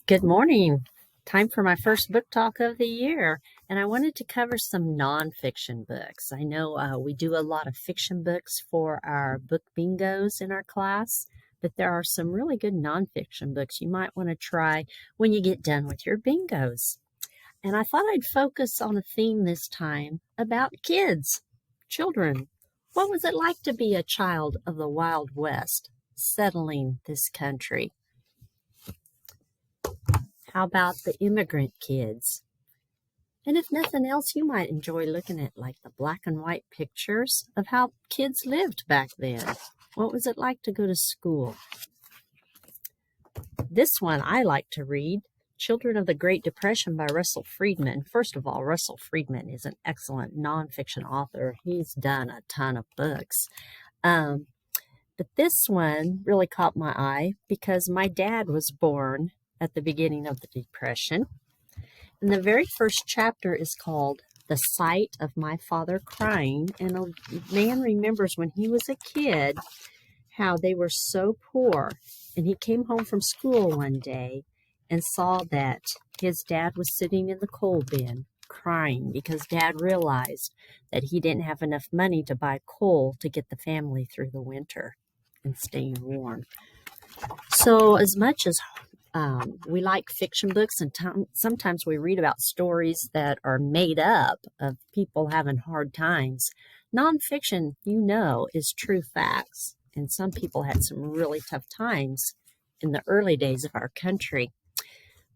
Good morning. Time for my first book talk of the year, and I wanted to cover some nonfiction books. I know we do a lot of fiction books for our book bingos in our class, but there are some really good nonfiction books you might want to try when you get done with your bingos. And I thought I'd focus on a theme this time about kids, children. What was it like to be a child of the Wild West, settling this country? How about the immigrant kids? And if nothing else, you might enjoy looking at like the black and white pictures of how kids lived back then. What was it like to go to school? This one I like to read, Children of the Great Depression by Russell Friedman. First of all, Russell Friedman is an excellent nonfiction author. He's done a ton of books. But this one really caught my eye because my dad was born at the beginning of the Depression. And the very first chapter is called The Sight of My Father Crying. And a man remembers when he was a kid how they were so poor. And he came home from school one day and saw that his dad was sitting in the coal bin crying because Dad realized that he didn't have enough money to buy coal to get the family through the winter and staying warm. So as much as we like fiction books, and sometimes we read about stories that are made up of people having hard times. Nonfiction, is true facts. And some people had some really tough times in the early days of our country.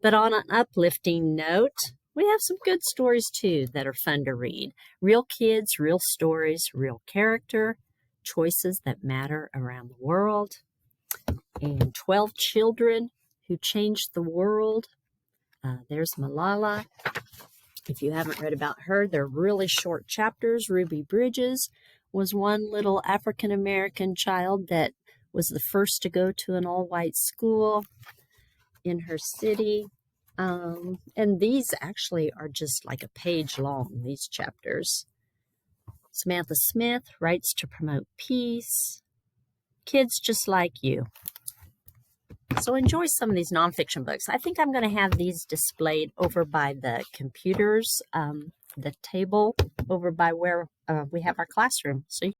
But on an uplifting note, we have some good stories too that are fun to read. Real kids, real stories, real character, choices that matter around the world, and 12 children who changed the world. There's Malala. If you haven't read about her, they're really short chapters. Ruby Bridges was one little African-American child that was the first to go to an all-white school in her city. And these actually are just like a page long, these chapters. Samantha Smith writes to promote peace. Kids just like you. So enjoy some of these nonfiction books. I think I'm going to have these displayed over by the computers, the table over by where we have our classroom. So